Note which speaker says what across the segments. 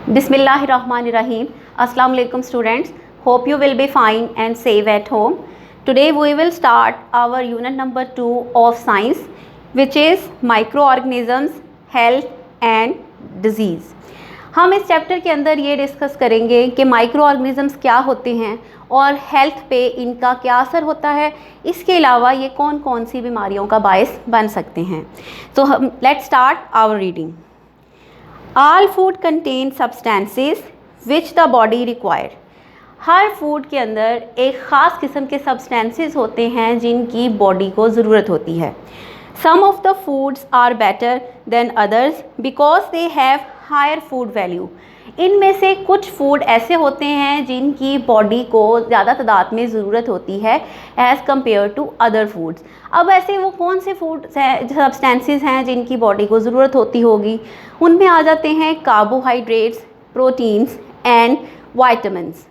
Speaker 1: Bismillahirrahmanirrahim. Assalamu alaikum students. Hope you will be fine and safe at home. Today we will start our unit number 2 of science, which is microorganisms, health and disease. हम इस chapter के अंदर ये discuss करेंगे कि micro organisms क्या होते हैं और हेल्थ पे इनका क्या असर होता है, इसके अलावा ये कौन कौन सी बीमारियों का बायस बन सकते हैं. तो हम let's start our reading. All food contain substances which the body require. हर फूड के अंदर एक ख़ास किस्म के सब्सटेंसेस होते हैं जिनकी बॉडी को ज़रूरत होती है. Some of the foods are better than others because they have higher food value. इनमें से कुछ फूड ऐसे होते हैं जिनकी बॉडी को ज़्यादा तादाद में ज़रूरत होती है as compare to other foods. अब ऐसे वो कौन से फूड सब्सटेंसेस हैं जिनकी बॉडी को ज़रूरत होती होगी. उनमें आ जाते हैं कार्बोहाइड्रेट्स, प्रोटीन्स एंड वाइटामिन्स.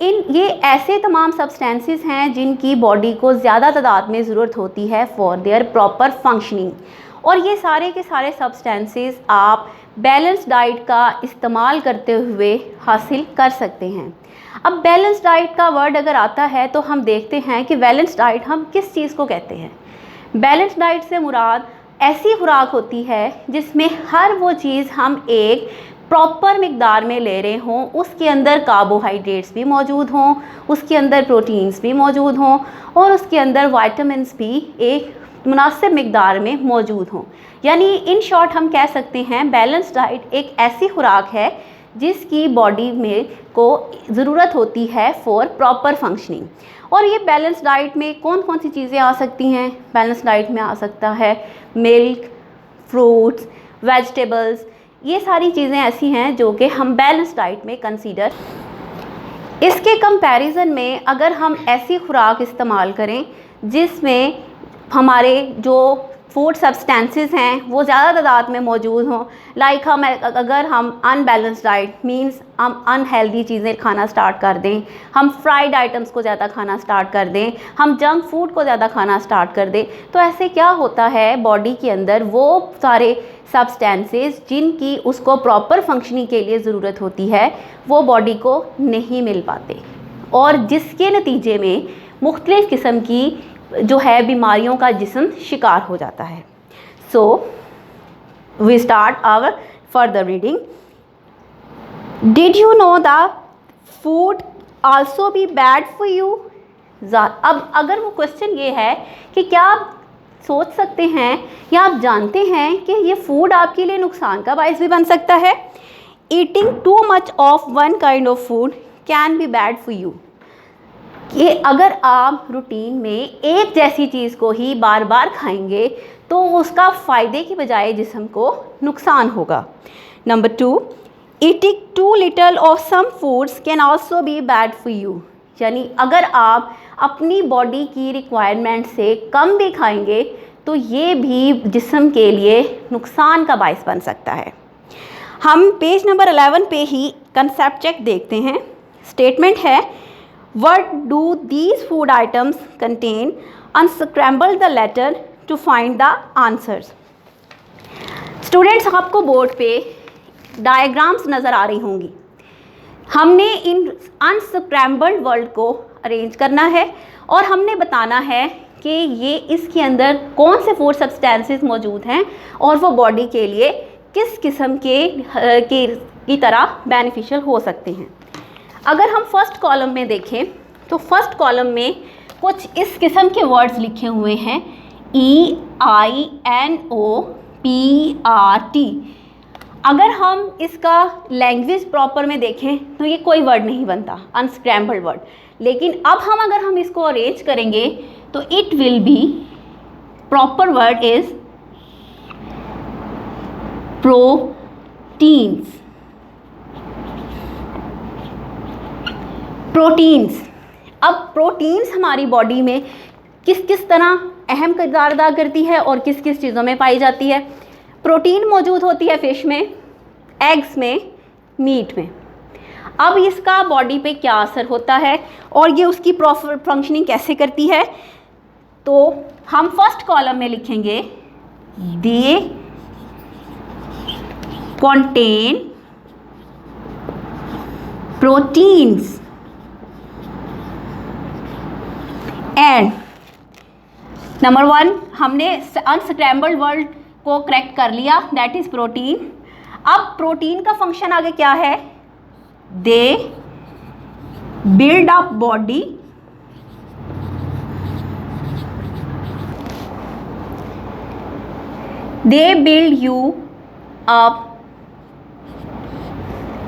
Speaker 1: ये ऐसे तमाम सब्सटेंसेस हैं जिनकी बॉडी को ज़्यादा तादाद में ज़रूरत होती है फॉर देयर प्रॉपर फंक्शनिंग. और ये सारे के सारे सब्सटेंसेस आप बैलेंस डाइट का इस्तेमाल करते हुए हासिल कर सकते हैं. अब बैलेंस डाइट का वर्ड अगर आता है तो हम देखते हैं कि बैलेंस डाइट हम किस चीज़ को कहते हैं. बैलेंस डाइट से मुराद ऐसी खुराक होती है जिसमें हर वो चीज़ हम एक प्रॉपर मिकदार में ले रहे हों. उसके अंदर कार्बोहाइड्रेट्स भी मौजूद हों, उसके अंदर प्रोटीन्स भी मौजूद हों और उसके अंदर वाइटामिन्स भी एक मुनासिब मिकदार में मौजूद हों. यानी इन शॉर्ट हम कह सकते हैं बैलेंस डाइट एक ऐसी खुराक है जिसकी बॉडी में को ज़रूरत होती है फॉर प्रॉपर फंक्शनिंग. और ये बैलेंस डाइट में कौन कौन सी चीज़ें आ सकती हैं. बैलेंस डाइट में आ सकता है मिल्क, फ्रूट्स, वेजिटेबल्स. ये सारी चीज़ें ऐसी हैं जो कि हम बैलेंस डाइट में कंसीडर. इसके कंपैरिजन में अगर हम ऐसी खुराक इस्तेमाल करें जिसमें हमारे जो फूड सब्सटेंसेस हैं वो ज़्यादा तादाद में मौजूद हों, लाइक अगर हम अनबैलेंस डाइट मींस हम अनहेल्दी चीज़ें खाना स्टार्ट कर दें, हम फ्राइड आइटम्स को ज़्यादा खाना स्टार्ट कर दें, हम जंक फूड को ज़्यादा खाना स्टार्ट कर दें, तो ऐसे क्या होता है बॉडी के अंदर वो सारे सब्सटेंसेस जिनकी उसको प्रॉपर फंक्शनिंग के लिए ज़रूरत होती है वो बॉडी को नहीं मिल पाते और जिसके नतीजे में मुख्तलिफ़ किस्म की जो है बीमारियों का जिस्म शिकार हो जाता है. So we start our further reading. Did you know the food also be bad for you. अब अगर वो क्वेश्चन ये है कि क्या आप सोच सकते हैं या आप जानते हैं कि ये फूड आपके लिए नुकसान का बायस भी बन सकता है. Eating too much of one kind of food can be bad for you. कि अगर आप रूटीन में एक जैसी चीज़ को ही बार बार खाएंगे तो उसका फ़ायदे की बजाय जिस्म को नुकसान होगा. Number 2, eating too little of some foods can also be bad for you. यानी अगर आप अपनी बॉडी की रिक्वायरमेंट से कम भी खाएंगे तो ये भी जिस्म के लिए नुकसान का बायस बन सकता है. हम पेज नंबर 11 पे ही कंसेप्ट चेक देखते हैं. स्टेटमेंट है What do these food items contain? Unscramble the letter to find the answers. Students आपको बोर्ड पे डायग्राम्स नज़र आ रही होंगी. हमने इन अनस्क्रैम्बल्ड वर्ड को अरेंज करना है और हमने बताना है कि ये इसके अंदर कौन से फूड सब्सटेंसेस मौजूद हैं और वो बॉडी के लिए किस किस्म की तरह बेनिफिशियल हो सकते हैं. अगर हम फर्स्ट कॉलम में देखें तो फर्स्ट कॉलम में कुछ इस किस्म के वर्ड्स लिखे हुए हैं EINOPRT. अगर हम इसका लैंग्वेज प्रॉपर में देखें तो ये कोई वर्ड नहीं बनता, अनस्क्रैम्बल्ड वर्ड. लेकिन अब अगर हम इसको अरेंज करेंगे तो it will be proper word is proteins. Proteins. अब प्रोटीन्स हमारी बॉडी में किस किस तरह अहम किरदार अदा करती है और किस किस चीज़ों में पाई जाती है. प्रोटीन मौजूद होती है फ़िश में, एग्स में, मीट में. अब इसका बॉडी पे क्या असर होता है और ये उसकी प्रॉपर फंक्शनिंग कैसे करती है. तो हम फर्स्ट कॉलम में लिखेंगे दे contain proteins and नंबर 1 हमने अनस्क्रैम्बल्ड वर्ड को करेक्ट कर लिया, दैट इज प्रोटीन। अब प्रोटीन का फंक्शन आगे क्या है? They build up body, they build you up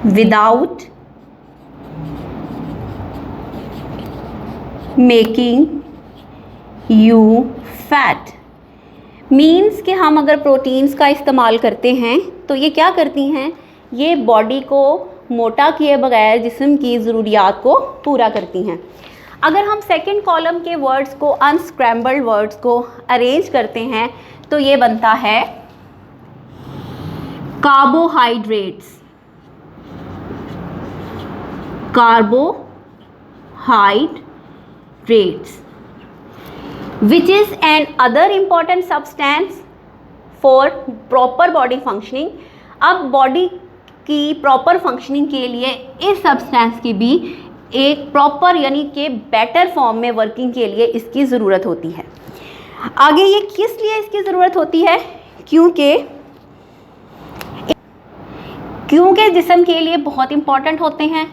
Speaker 1: without making you fat। Means कि हम अगर प्रोटीन्स का इस्तेमाल करते हैं तो ये क्या करती हैं? ये बॉडी को मोटा किए बगैर जिस्म की ज़रूरियात को पूरा करती हैं। अगर हम सेकंड कॉलम के वर्ड्स को, अनस्क्रैम्बल्ड वर्ड्स को अरेंज करते हैं तो ये बनता है carbohydrates, carbohydrates, which is an other important substance for proper body functioning। अब बॉडी की प्रॉपर फंक्शनिंग के लिए इस सब्सटेंस की भी एक प्रॉपर यानी कि बेटर फॉर्म में वर्किंग के लिए इसकी ज़रूरत होती है। आगे ये किस लिए इसकी ज़रूरत होती है? क्योंकि जिस्म के लिए बहुत इंपॉर्टेंट होते हैं।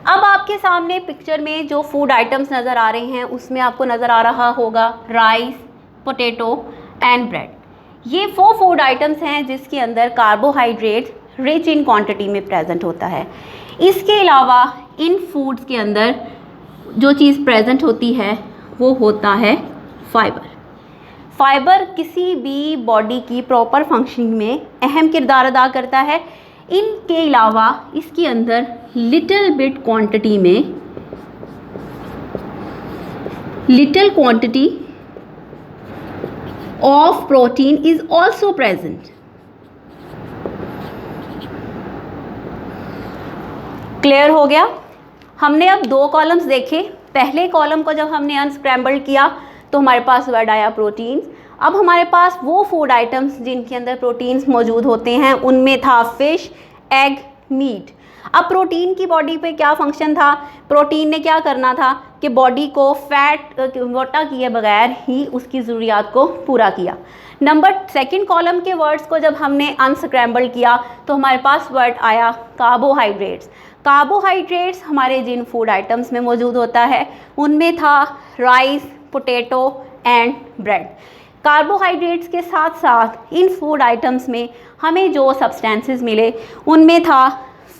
Speaker 1: अब आपके सामने पिक्चर में जो फूड आइटम्स नज़र आ रहे हैं उसमें आपको नज़र आ रहा होगा राइस, पोटैटो एंड ब्रेड। ये 4 फूड आइटम्स हैं जिसके अंदर कार्बोहाइड्रेट रिच इन क्वांटिटी में प्रेजेंट होता है। इसके अलावा इन फूड्स के अंदर जो चीज़ प्रेजेंट होती है वो होता है फाइबर। फाइबर किसी भी बॉडी की प्रॉपर फंक्शनिंग में अहम किरदार अदा करता है। इनके अलावा इसके अंदर little quantity of protein is also present. Clear हो गया? हमने अब 2 कॉलम्स देखे। पहले कॉलम को जब हमने अनस्क्रैम्बल्ड किया तो हमारे पास वर्ड आया प्रोटीन्स। अब हमारे पास वो फूड आइटम्स जिनके अंदर प्रोटीन्स मौजूद होते हैं, उनमें था फिश, एग, मीट। अब प्रोटीन की बॉडी पे क्या फंक्शन था? प्रोटीन ने क्या करना था कि बॉडी को फैट मोटा किए बगैर ही उसकी ज़रूरियात को पूरा किया। सेकंड कॉलम के वर्ड्स को जब हमने अनस्क्रैम्बल किया तो हमारे पास वर्ड आया कार्बोहाइड्रेट्स। कार्बोहाइड्रेट्स हमारे जिन फूड आइटम्स में मौजूद होता है उनमें था rice, potato and bread. Carbohydrates के साथ साथ इन फूड आइटम्स में हमें जो सब्सटेंसेस मिले उनमें था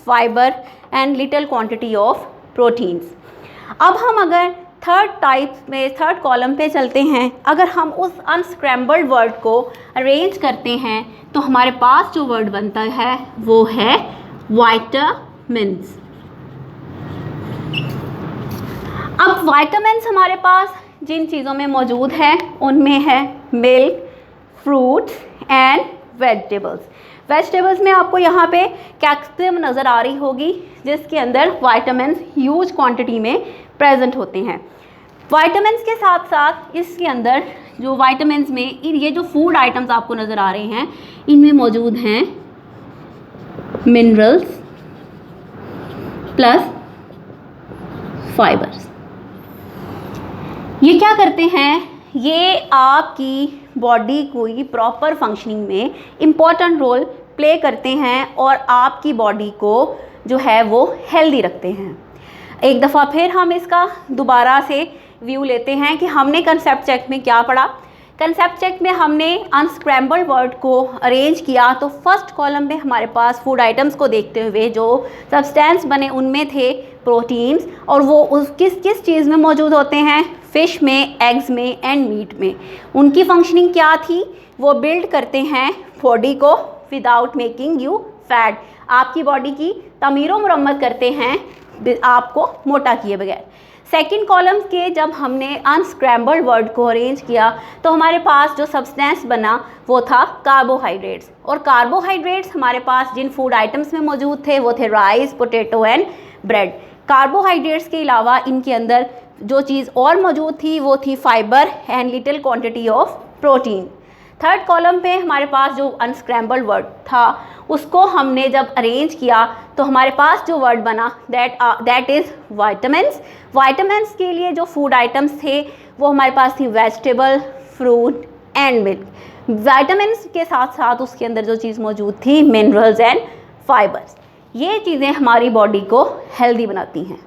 Speaker 1: fibre and little quantity of proteins. अब हम अगर थर्ड कॉलम पे चलते हैं, अगर हम उस अनस्क्रैम्बल्ड वर्ड को अरेंज करते हैं तो हमारे पास जो वर्ड बनता है वो है वाइटामिन्स। अब वाइटामिन्स हमारे पास जिन चीज़ों में मौजूद है उनमें है मिल्क, फ्रूट्स एंड वेजिटेबल्स में आपको यहाँ पे कैल्शियम नज़र आ रही होगी जिसके अंदर वाइटामिन्स ह्यूज क्वांटिटी में प्रेजेंट होते हैं। वाइटामिन्स के साथ साथ इसके अंदर जो वाइटामिन्स में ये जो फूड आइटम्स आपको नज़र आ रहे हैं इनमें मौजूद हैं मिनरल्स प्लस फाइबर्स। ये क्या करते हैं? ये आपकी बॉडी को प्रॉपर फंक्शनिंग में इम्पॉर्टेंट रोल प्ले करते हैं और आपकी बॉडी को जो है वो हेल्दी रखते हैं। एक दफ़ा फिर हम इसका दोबारा से व्यू लेते हैं कि हमने कंसेप्ट चेक में क्या पढ़ा। कंसेप्ट चेक में हमने अनस्क्रैम्बल्ड वर्ड को अरेंज किया तो फर्स्ट कॉलम में हमारे पास फूड आइटम्स को देखते हुए जो सब्सटेंस बने उनमें थे प्रोटीन्स, और वो उस किस चीज़ में मौजूद होते हैं? फ़िश में, एग्स में एंड मीट में। उनकी फंक्शनिंग क्या थी? वो बिल्ड करते हैं बॉडी को विदाउट मेकिंग यू फैट। आपकी बॉडी की तमीर व मुरम्मत करते हैं आपको मोटा किए बगैर। सेकंड कॉलम के जब हमने अनस्क्रैम्बल्ड वर्ड को अरेंज किया तो हमारे पास जो सब्सटेंस बना वो था कार्बोहाइड्रेट्स, और कार्बोहाइड्रेट्स हमारे पास जिन फूड आइटम्स में मौजूद थे वो थे rice, potato and bread. Carbohydrates के अलावा इनके अंदर जो चीज़ और मौजूद थी वो थी fibre and little quantity of protein. Third column पे हमारे पास जो अनस्क्रैम्बल्ड वर्ड था उसको हमने जब अरेंज किया तो हमारे पास जो वर्ड बना दैट इज़ वाइटामिन्स। वाइटामिन्स के लिए जो फूड आइटम्स थे वो हमारे पास थी vegetable, fruit and milk. Vitamins के साथ साथ उसके अंदर जो चीज़ मौजूद थी मिनरल्स एंड फाइबर्स। ये चीज़ें हमारी बॉडी को हेल्दी बनाती हैं।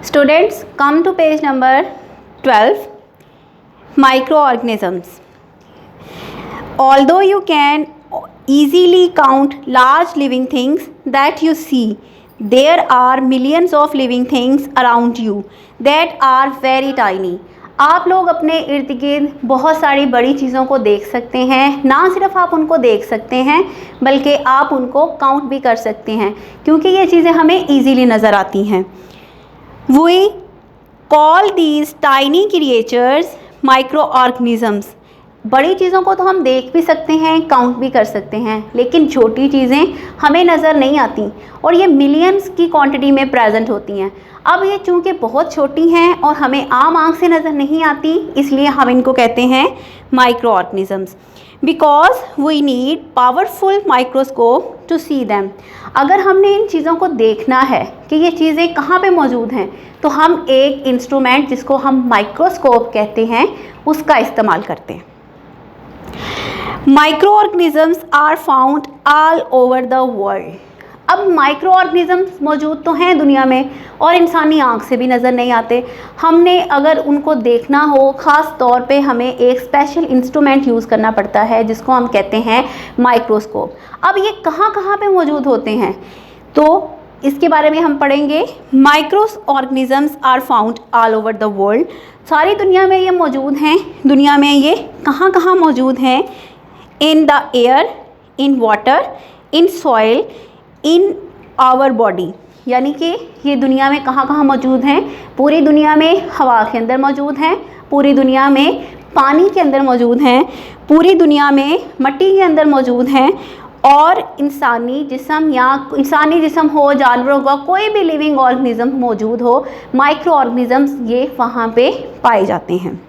Speaker 1: Students, come to page number 12, microorganisms. Although you can easily count large living things that you see, there are millions of living things around you that are very tiny. आप लोग अपने इर्द गिर्द बहुत सारी बड़ी चीज़ों को देख सकते हैं। ना सिर्फ आप उनको देख सकते हैं बल्कि आप उनको काउंट भी कर सकते हैं क्योंकि ये चीज़ें हमें ईजीली नज़र आती हैं। We call these tiny creatures microorganisms. बड़ी चीज़ों को तो हम देख भी सकते हैं, काउंट भी कर सकते हैं, लेकिन छोटी चीज़ें हमें नज़र नहीं आती और ये मिलियंस की क्वांटिटी में प्रेजेंट होती हैं। अब ये चूँकि बहुत छोटी हैं और हमें आम आँख से नज़र नहीं आती, इसलिए हम इनको कहते हैं microorganisms. Because we need powerful microscope to see them. अगर हमने इन चीज़ों को देखना है कि ये चीज़ें कहाँ पे मौजूद हैं तो हम एक इंस्ट्रूमेंट जिसको हम माइक्रोस्कोप कहते हैं उसका इस्तेमाल करते हैं। Microorganisms are found all over the world. अब माइक्रो ऑर्गेनिजम्स मौजूद तो हैं दुनिया में और इंसानी आँख से भी नज़र नहीं आते। हमने अगर उनको देखना हो ख़ास तौर पे हमें एक स्पेशल इंस्ट्रूमेंट यूज़ करना पड़ता है जिसको हम कहते हैं माइक्रोस्कोप। अब ये कहाँ कहाँ पे मौजूद होते हैं तो इसके बारे में हम पढ़ेंगे। Microorganisms are found all over the world. सारी दुनिया में ये मौजूद हैं। दुनिया में ये कहाँ कहाँ मौजूद हैं? In the air, in water, in soil, in our body. यानी कि ये दुनिया में कहाँ कहाँ मौजूद हैं? पूरी दुनिया में हवा के अंदर मौजूद हैं, पूरी दुनिया में पानी के अंदर मौजूद हैं, पूरी दुनिया में मिट्टी के अंदर मौजूद हैं और इंसानी जिस्म या इंसानी जिस्म हो, जानवरों का कोई भी लिविंग ऑर्गेनिज्म मौजूद हो, माइक्रो ऑर्गेनिजम्स ये वहाँ पे पाए जाते हैं।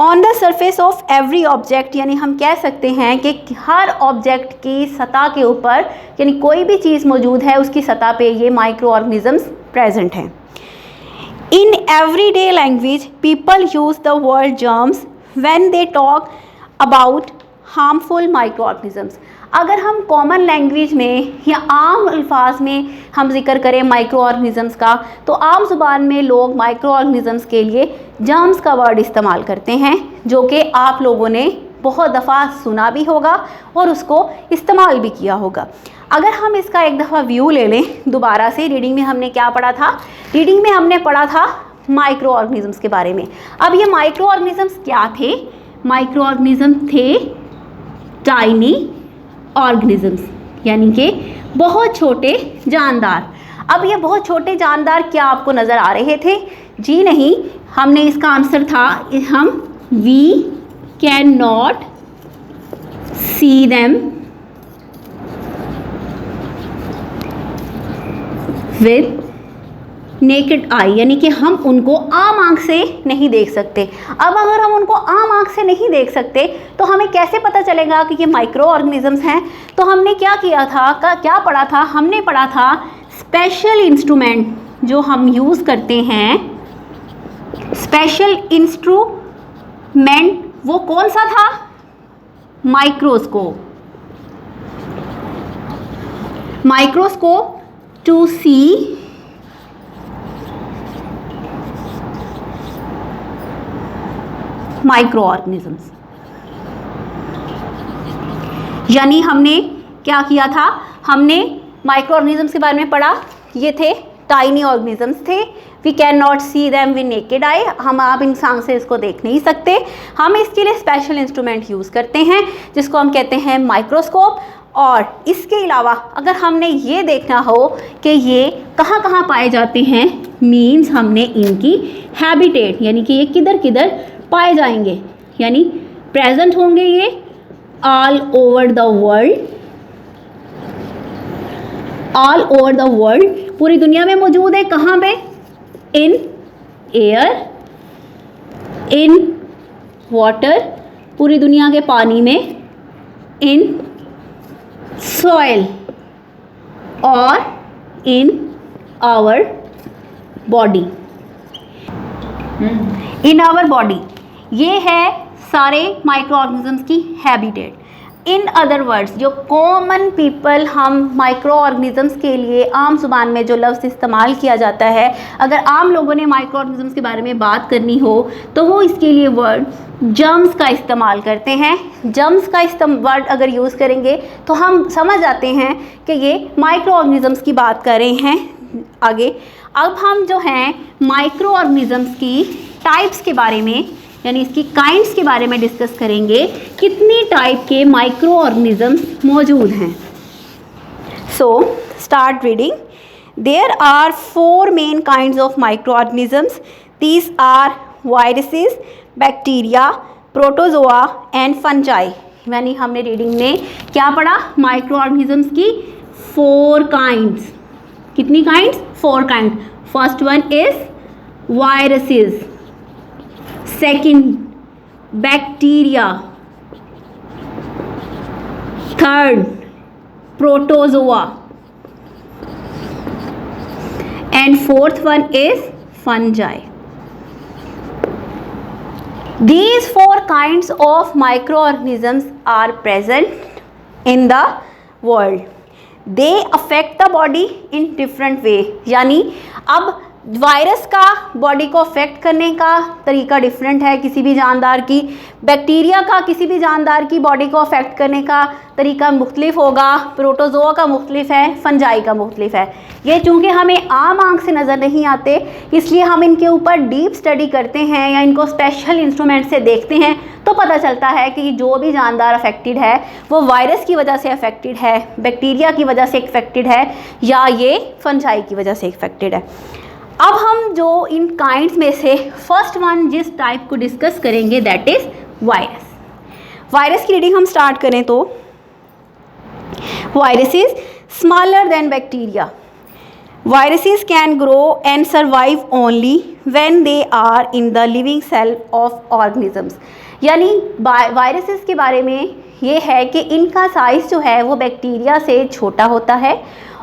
Speaker 1: On the surface of every object, यानी हम कह सकते हैं कि हर ऑब्जेक्ट की सतह के ऊपर यानी कोई भी चीज़ मौजूद है उसकी सतह पे ये माइक्रो ऑर्गेनिजम्स प्रेजेंट हैं। In everyday language people use the word germs when they talk about harmful micro organisms. अगर हम कॉमन लैंग्वेज में या आम अल्फाज में हम जिक्र करें माइक्रो ऑर्गेनिजम्स का तो आम ज़ुबान में लोग माइक्रो ऑर्गेनिजम्स के लिए जर्म्स का वर्ड इस्तेमाल करते हैं जो कि आप लोगों ने बहुत दफ़ा सुना भी होगा और उसको इस्तेमाल भी किया होगा। अगर हम इसका एक दफ़ा व्यू ले लें दोबारा से, रीडिंग में हमने क्या पढ़ा था? रीडिंग में हमने पढ़ा था माइक्रो ऑर्गेनिजम्स के बारे में। अब ये माइक्रो ऑर्गेनिजम्स क्या थे? माइक्रो ऑर्गेनिज्म थे टाइनी ऑर्गेनिजम्स, यानी कि बहुत छोटे जानदार। अब ये बहुत छोटे जानदार क्या आपको नज़र आ रहे थे? जी नहीं, हमने इसका आंसर था हम we can not see them with naked eye, यानी कि हम उनको आम आँख से नहीं देख सकते। अब अगर हम उनको आम आँख से नहीं देख सकते तो हमें कैसे पता चलेगा कि ये माइक्रो ऑर्गेनिजम्स हैं? तो हमने क्या किया था, क्या पढ़ा था? हमने पढ़ा था स्पेशल इंस्ट्रूमेंट जो हम यूज़ करते हैं। स्पेशल इंस्ट्रूमेंट वो कौन सा था? Microscope. Microscope to see microorganisms. यानी हमने क्या किया था? हमने माइक्रो ऑर्गेनिजम्स के बारे में पढ़ा। ये थे टाइनी ऑर्गेनिजम्स थे। We can not see them with naked eye, हम आप इंसान से इसको देख नहीं सकते। हम इसके लिए स्पेशल इंस्ट्रूमेंट यूज़ करते हैं जिसको हम कहते हैं माइक्रोस्कोप। और इसके अलावा अगर हमने ये देखना हो कि ये कहाँ कहाँ पाए जाते हैं, मीन्स हमने इनकी हैबिटेट यानी कि ये किधर किधर पाए जाएंगे, यानी प्रेजेंट होंगे ये all over the world. All over the world, पूरी दुनिया में मौजूद है। कहाँ पे? इन एयर, इन वाटर पूरी दुनिया के पानी में, इन सॉइल और in our body, in our body. ये है सारे माइक्रो ऑर्गेनिजम्स की हैबिटेट। इन अदर वर्ड्स, जो कॉमन पीपल हम माइक्रो ऑर्गेनिजम्स के लिए आम जुबान में जो लफ्ज़ इस्तेमाल किया जाता है, अगर आम लोगों ने माइक्रो ऑर्गेनिजम्स के बारे में बात करनी हो तो वो इसके लिए वर्ड जर्म्स का इस्तेमाल करते हैं। जर्म्स का वर्ड अगर यूज़ करेंगे तो हम समझ जाते हैं कि ये माइक्रो ऑर्गेनिजम्स की बात कर रहे हैं। आगे अब हम जो हैं माइक्रो ऑर्गेनिजम्स की टाइप्स के बारे में, यानी इसकी काइंड्स के बारे में डिस्कस करेंगे। कितनी टाइप के माइक्रो ऑर्गेनिजम्स मौजूद हैं। So start reading. There are 4 main kinds of microorganisms. These are viruses, bacteria, protozoa and fungi. यानी हमने रीडिंग में क्या पढ़ा? माइक्रो ऑर्गेनिजम्स की 4 काइंड्स। कितनी kinds? 4 kind. First one is viruses, second bacteria, third protozoa and fourth one is fungi. These 4 kinds of microorganisms are present in the world. They affect the body in different way. यानी अब virus का body को affect करने का तरीका different है किसी भी जानदार की। बैक्टीरिया का किसी भी जानदार की बॉडी को अफेक्ट करने का तरीका मुख्तलिफ होगा। प्रोटोजोआ का मुख्तलिफ है, फंजाई का मुख्तलिफ है। ये चूँकि हमें आम आंख से नज़र नहीं आते, इसलिए हम इनके ऊपर डीप स्टडी करते हैं या इनको स्पेशल इंस्ट्रूमेंट से देखते हैं तो पता चलता है कि जो भी जानदार अफेक्टेड है वो वायरस की वजह से अफेक्टेड है, बैक्टीरिया की वजह से अफेक्टेड है, या ये फंजाई की वजह से अफेक्टेड है। अब हम जो इन काइंड्स में से फर्स्ट वन जिस टाइप को डिस्कस करेंगे दैट इज वायरस। वायरस की रीडिंग हम स्टार्ट करें तो viruses smaller than bacteria. Viruses can grow and survive only when they are in the living cell of organisms. यानी वायरसेस के बारे में ये है कि इनका साइज़ जो है वो बैक्टीरिया से छोटा होता है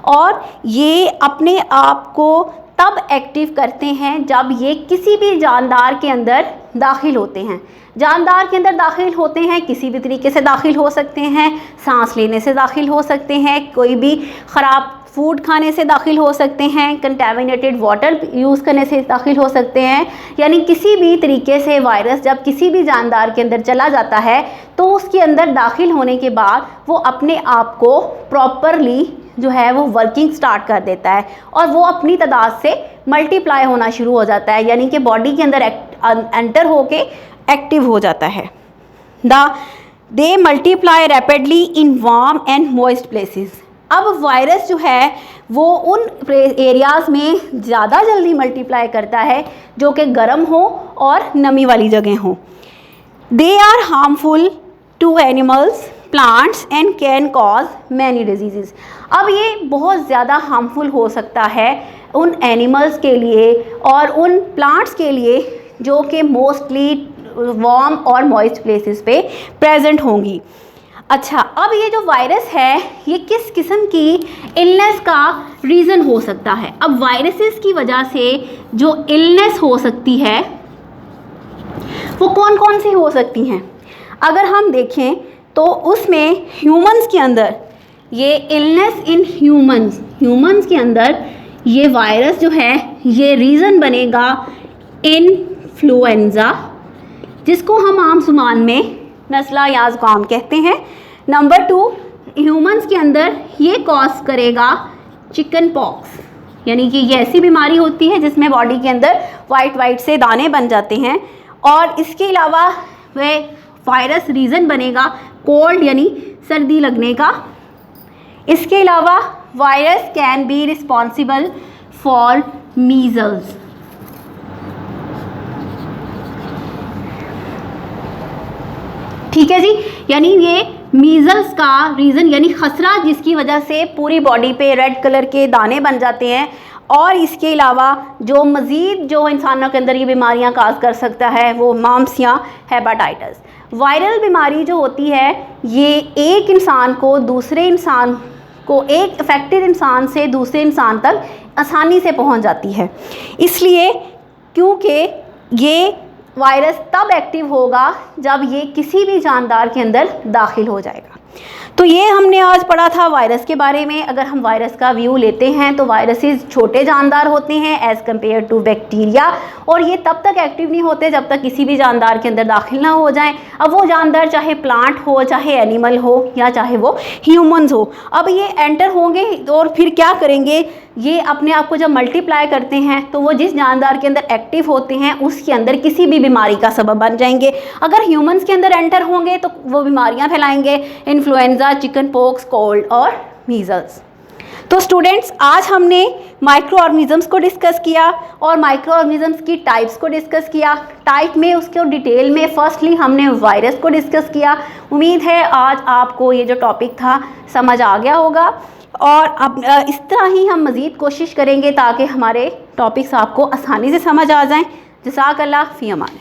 Speaker 1: और ये अपने आप को तब एक्टिव करते हैं जब ये किसी भी जानदार के अंदर दाखिल होते हैं। जानदार के अंदर दाखिल होते हैं, किसी भी तरीके से दाखिल हो सकते हैं, सांस लेने से दाखिल हो सकते हैं, कोई भी ख़राब फूड खाने से दाखिल हो सकते हैं, कंटेमिनेटेड वाटर यूज़ करने से दाखिल हो सकते हैं। यानी किसी भी तरीके से वायरस जब किसी भी जानदार के अंदर चला जाता है तो उसके अंदर दाखिल होने के बाद वो अपने आप को प्रॉपरली जो है वो वर्किंग स्टार्ट कर देता है और वो अपनी तादाद से मल्टीप्लाई होना शुरू हो जाता है, यानी कि बॉडी के अंदर एंटर होके एक्टिव हो जाता है। दे multiply rapidly in warm and moist places. अब वायरस जो है वो उन एरियाज़ में ज़्यादा जल्दी मल्टीप्लाई करता है जो कि गर्म हो और नमी वाली जगह हो। They are harmful to animals, plants and can cause many disease. अब ये बहुत ज़्यादा हार्मफुल हो सकता है उन एनिमल्स के लिए और उन प्लांट्स के लिए जो कि मोस्टली वार्म और मॉइस्ट प्लेसेस पे प्रेजेंट होंगी। अच्छा, अब ये जो वायरस है ये किस किस्म की इलनेस का रीज़न हो सकता है? अब वायरसेस की वजह से जो इलनेस हो सकती है वो कौन कौन सी हो सकती हैं? अगर हम देखें तो उसमें ह्यूमंस के अंदर ये इलनेस इन ह्यूमंस के अंदर ये वायरस जो है ये रीज़न बनेगा इन्फ्लुएंज़ा, जिसको हम आम जुबान में नज़ला या ज़ुकाम कहते हैं। नंबर 2, ह्यूमंस के अंदर ये कॉज करेगा चिकन पॉक्स, यानी कि ये ऐसी बीमारी होती है जिसमें बॉडी के अंदर वाइट से दाने बन जाते हैं। और इसके अलावा वह वायरस रीज़न बनेगा कोल्ड यानी सर्दी लगने का। इसके अलावा virus can be responsible for measles. ठीक है जी, यानी ये मीज़ल्स का रीज़न यानी खसरा जिसकी वजह से पूरी बॉडी पे रेड कलर के दाने बन जाते हैं। और इसके अलावा जो मज़ीद जो इंसानों के अंदर ये बीमारियां काज कर सकता है वो माम्स या हेपाटाइटिस। वायरल बीमारी जो होती है ये एक इंसान को दूसरे इंसान को, एक अफेक्टेड इंसान से दूसरे इंसान तक आसानी से पहुंच जाती है, इसलिए क्योंकि ये वायरस तब एक्टिव होगा जब ये किसी भी जानदार के अंदर दाखिल हो जाएगा। तो ये हमने आज पढ़ा था वायरस के बारे में। अगर हम वायरस का व्यू लेते हैं तो वायरसेस छोटे जानदार होते हैं एज़ कम्पेयर टू बैक्टीरिया, और ये तब तक एक्टिव नहीं होते जब तक किसी भी जानदार के अंदर दाखिल ना हो जाएं। अब वो जानदार चाहे प्लांट हो, चाहे एनिमल हो, या चाहे वो ह्यूमंस हो, अब ये एंटर होंगे और फिर क्या करेंगे, ये अपने आप को जब मल्टीप्लाई करते हैं तो वो जिस जानदार के अंदर एक्टिव होते हैं उसके अंदर किसी भी बीमारी का सबब बन जाएंगे। अगर ह्यूमंस के अंदर एंटर होंगे तो वो बीमारियां फैलाएंगे, इन्फ्लुएंजा, चिकन पॉक्स, कोल्ड और मीजल्स। तो स्टूडेंट्स, आज हमने माइक्रो ऑर्गेनिजम्स को डिस्कस किया और माइक्रो ऑर्गेनिजम्स की टाइप्स को डिस्कस किया। टाइप में उसके डिटेल में फर्स्टली हमने वायरस को डिस्कस किया। उम्मीद है आज आपको ये जो टॉपिक था समझ आ गया होगा, और अब इस तरह ही हम मज़ीद कोशिश करेंगे ताकि हमारे टॉपिक्स आपको आसानी से समझ आ जाएं। जज़ाकल्लाह फ़ी अमान।